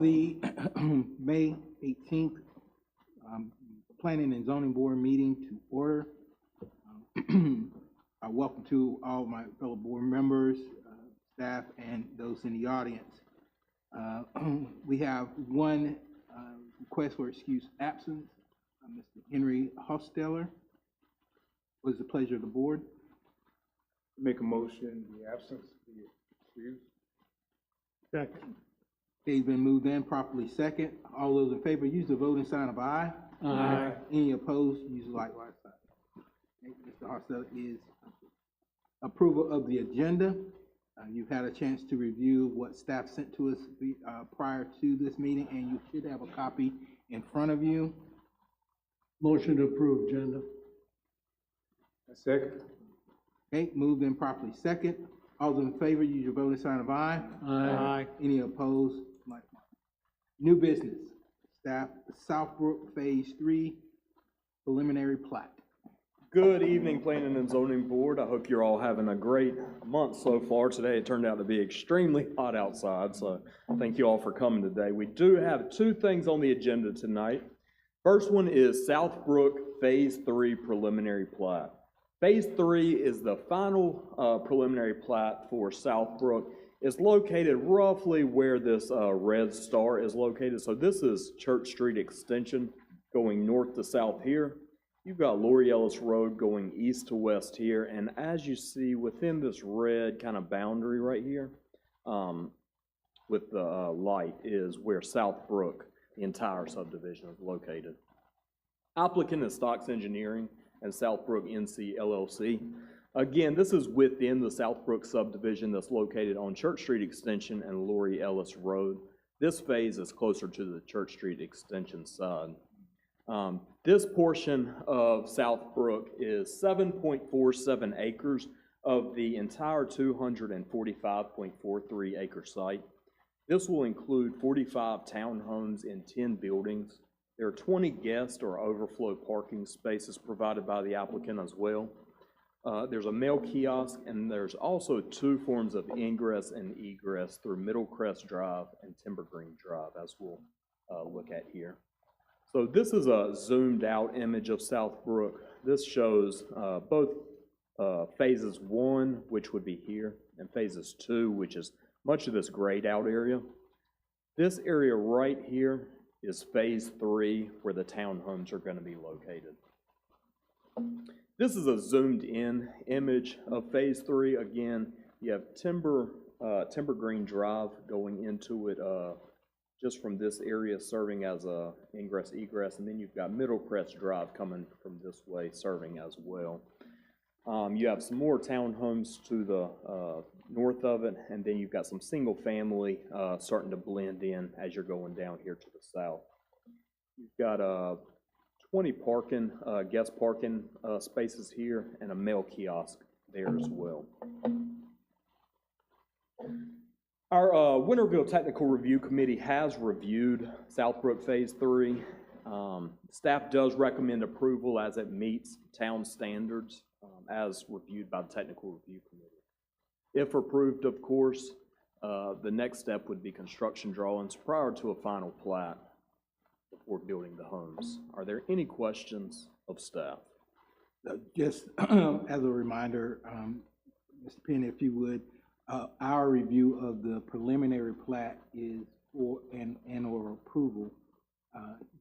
The May 18th Planning and Zoning Board meeting to order. Welcome to all my fellow board members, staff, and those in the audience. We have one request for excuse absence, Mr. Henry Hosteller. What is the pleasure of the board? Make a motion, the absence be excused. Second. It's been moved in, properly second. All those in favor, use the voting sign of aye. Aye. Any opposed, use the likewise sign. Mr. Hosteller is approval of the agenda. You've had a chance to review what staff sent to us prior to this meeting, and you should have a copy in front of you. Motion to approve agenda. Second. Okay, moved in, properly second. All those in favor, use your voting sign of aye. Aye. Any opposed, likewise. New business, staff, Southbrook Phase 3 preliminary plat. Good evening, Planning and Zoning Board. I hope you're all having a great month so far. Today it turned out to be extremely hot outside, so thank you all for coming today. We do have two things on the agenda tonight. First one is Southbrook Phase 3 preliminary plat. Phase 3 is the final preliminary plat for Southbrook. It's located roughly where this red star is located. So this is Church Street Extension going north to south here. You've got Lori Ellis Road going east to west here. And as you see within this red kind of boundary right here with the light is where Southbrook, the entire subdivision, is located. Applicant is Stocks Engineering and Southbrook NC LLC. Again, this is within the Southbrook subdivision that's located on Church Street Extension and Lori Ellis Road. This phase is closer to the Church Street Extension side. This portion of Southbrook is 7.47 acres of the entire 245.43 acre site. This will include 45 townhomes in 10 buildings. There are 20 guest or overflow parking spaces provided by the applicant as well. There's a mail kiosk, and there's also two forms of ingress and egress through Middle Crest Drive and Timber Green Drive, as we'll look at here. So this is a zoomed out image of Southbrook. This shows both phases 1, which would be here, and phases 2, which is much of this grayed out area. This area right here is phase 3, where the townhomes are going to be located. This is a zoomed in image of phase 3. Again, you have Timber Green Drive going into it just from this area, serving as a ingress egress, and then you've got Middle Crest Drive coming from this way, serving as well. You have some more townhomes to the north of it, and then you've got some single family starting to blend in as you're going down here to the south. You've got 20 parking, guest parking spaces here, and a mail kiosk there as well. Our Winterville Technical Review Committee has reviewed Southbrook Phase 3. Staff does recommend approval as it meets town standards as reviewed by the Technical Review Committee. If approved, of course, the next step would be construction drawings prior to a final plat before building the homes. Are there any questions of staff? Just as a reminder, Mr. Penn, if you would, our review of the preliminary plat is for and or approval.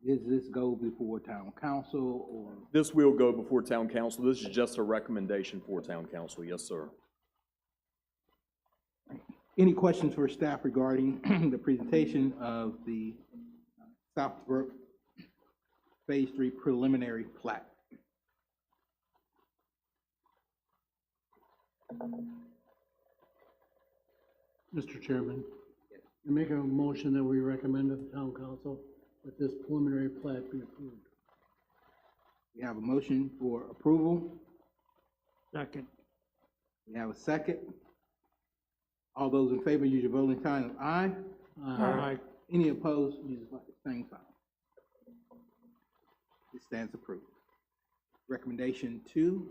Does this go before town council or? This will go before town council. This is just a recommendation for town council. Yes, sir. Any questions for staff regarding the presentation of the Southbrook Phase 3 preliminary plat? Mr. Chairman, I make a motion that we recommend to the town council that this preliminary plat be approved. We have a motion for approval. Second. We have a second. All those in favor, use your voting sign of aye. Aye. Any opposed, use the same sign. It stands approved. Recommendation 2,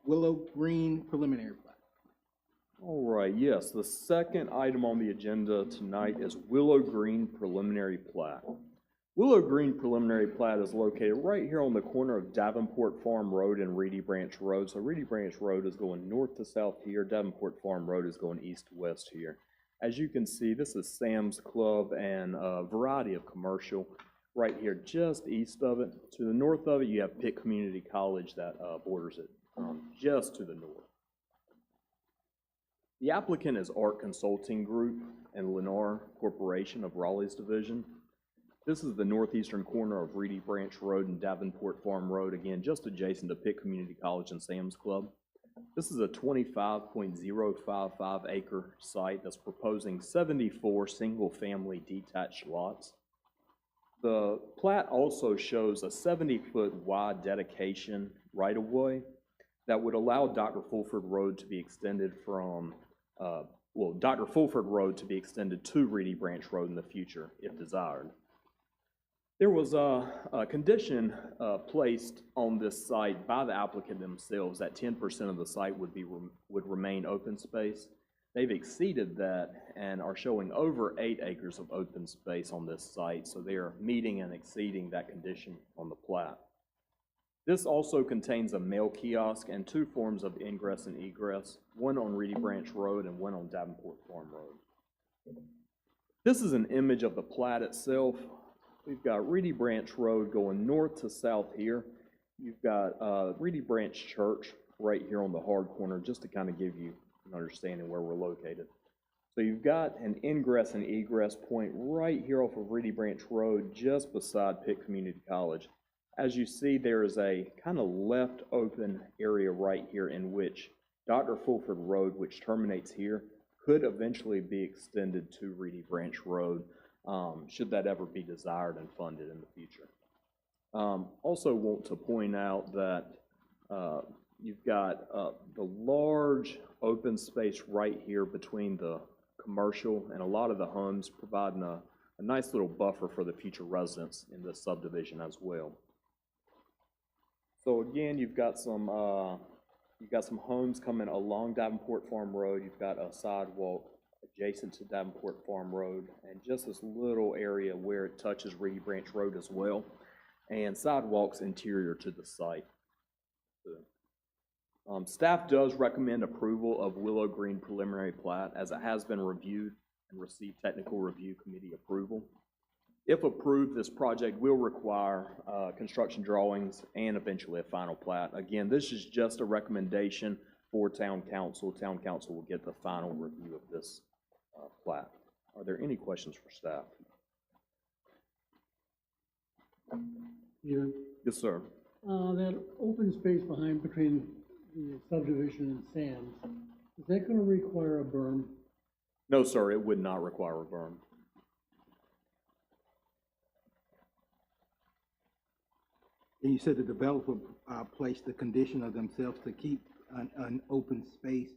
Willow Green preliminary plat. All right, yes, the second item on the agenda tonight is Willow Green preliminary plat. Willow Green preliminary plat is located right here on the corner of Davenport Farm Road and Reedy Branch Road. So Reedy Branch Road is going north to south here, Davenport Farm Road is going east to west here. As you can see, this is Sam's Club and a variety of commercial right here just east of it. To the north of it, you have Pitt Community College that borders it just to the north. The applicant is Art Consulting Group and Lennar Corporation of Raleigh's division. This is the northeastern corner of Reedy Branch Road and Davenport Farm Road, again, just adjacent to Pitt Community College and Sam's Club. This is a 25.055 acre site that's proposing 74 single-family detached lots. The plat also shows a 70-foot wide dedication right-of-way that would allow Dr. Fulford Road to be extended from, Dr. Fulford Road to be extended to Reedy Branch Road in the future, if desired. There was a condition placed on this site by the applicant themselves that 10% of the site would remain open space. They've exceeded that and are showing over 8 acres of open space on this site, so they are meeting and exceeding that condition on the plat. This also contains a mail kiosk and 2 forms of ingress and egress, one on Reedy Branch Road and one on Davenport Farm Road. This is an image of the plat itself. We've got Reedy Branch Road going north to south here. You've got Reedy Branch Church right here on the hard corner, just to kind of give you an understanding where we're located. So you've got an ingress and egress point right here off of Reedy Branch Road, just beside Pitt Community College. As you see, there is a kind of left open area right here in which Dr. Fulford Road, which terminates here, could eventually be extended to Reedy Branch Road, should that ever be desired and funded in the future. Also want to point out that you've got the large open space right here between the commercial and a lot of the homes, providing a nice little buffer for the future residents in this subdivision as well. So again, you've got some homes coming along Davenport Farm Road. You've got a sidewalk adjacent to Davenport Farm Road, and just this little area where it touches Reedy Branch Road as well, and sidewalks interior to the site. Staff does recommend approval of Willow Green preliminary plat, as it has been reviewed and received technical review committee approval. If approved, this project will require construction drawings and eventually a final plat. Again, this is just a recommendation for Town Council. Town Council will get the final review of this plat. Are there any questions for staff? Yeah. Yes, sir. That open space between the subdivision and Sam's, is that going to require a berm? No, sir, it would not require a berm. And you said the developer placed the condition of themselves to keep an open space.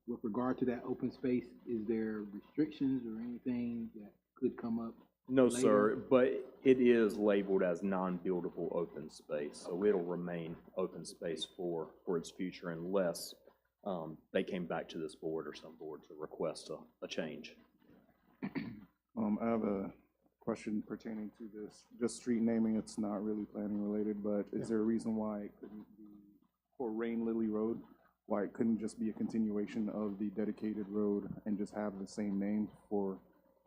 With regard to that open space, is there restrictions or anything that could come up? No, later? sir, but it is labeled as non-buildable open space, so it'll remain open space for its future unless they came back to this board or some board to request a change. I have a question pertaining to this, just street naming. It's not really planning related, but is there a reason why it couldn't be for Rain Lily Road? Why it couldn't just be a continuation of the dedicated road and just have the same name for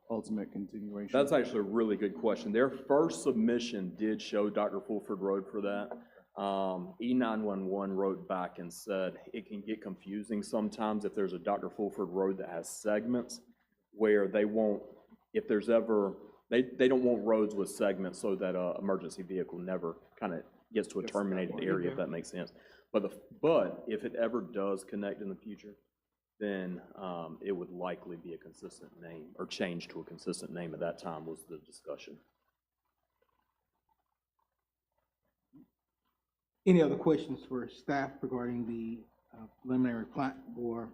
ultimate continuation? That's actually a really good question. Their first submission did show Dr. Fulford Road for that. E911 wrote back and said it can get confusing sometimes if there's a Dr. Fulford Road that has segments where they won't, if there's ever, they don't want roads with segments so that an emergency vehicle never kind of gets to a terminated area, if that makes sense. But if it ever does connect in the future, then it would likely be a consistent name, or change to a consistent name at that time was the discussion. Any other questions for staff regarding the preliminary plat for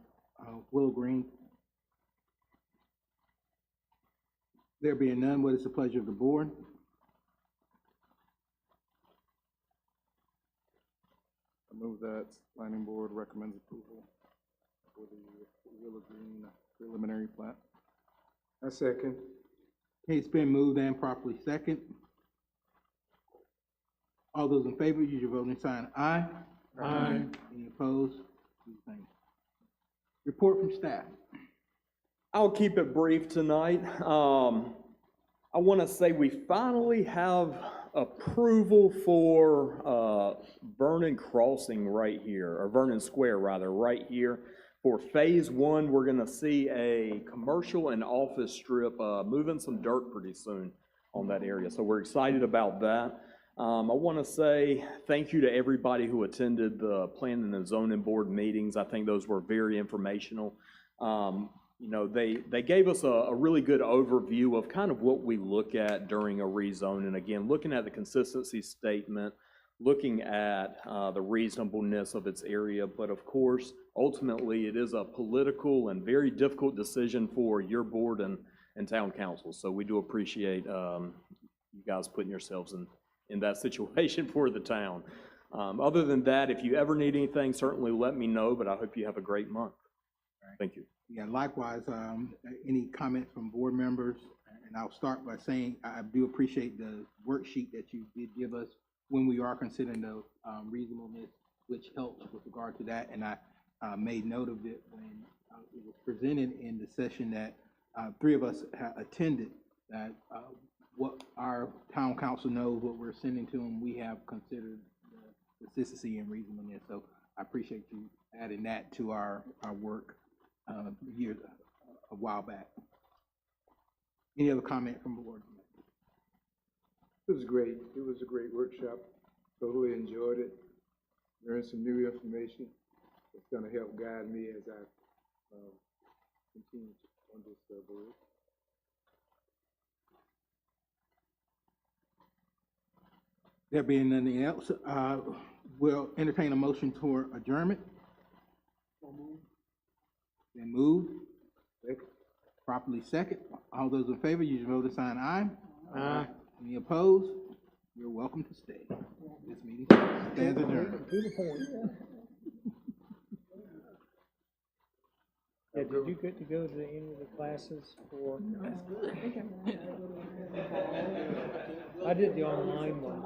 Willow Green? There being none, what is the pleasure of the board? I move that planning board recommends approval. for the Willow Green preliminary plat. I second. Okay, it's been moved and properly second. All those in favor, use your voting sign aye. Aye. Any opposed? Do the same. Report from staff. I'll keep it brief tonight. I want to say we finally have approval for Vernon Crossing right here, or Vernon Square rather, right here. For phase one, we're going to see a commercial and office strip moving some dirt pretty soon on that area. So we're excited about that. I want to say thank you to everybody who attended the Planning and Zoning Board meetings. I think those were very informational. You know, they gave us a really good overview of kind of what we look at during a rezone. And again, looking at the consistency statement, looking at the reasonableness of its area. But of course, ultimately, it is a political and very difficult decision for your board and town council. So we do appreciate you guys putting yourselves in that situation for the town. Other than that, if you ever need anything, certainly let me know, but I hope you have a great month. Thank you. Yeah, likewise, any comments from board members? And I'll start by saying I do appreciate the worksheet that you did give us when we are considering the reasonableness, which helps with regard to that. And I made note of it when it was presented in the session that three of us attended, that what our town council knows, what we're sending to them, we have considered the consistency and reasonableness. So I appreciate you adding that to our work a while back. Any other comment from the board? It was great. It was a great workshop. Totally enjoyed it. Learned some new information. It's going to help guide me as I continue on this board. There being nothing else, we'll entertain a motion for adjournment. Been moved. Second. Properly second. All those in favor, use your voting sign aye. Aye. Any opposed? You're welcome to stay. This meeting stands adjourned. Yeah, did you get to go to any of the classes for? I did the online one.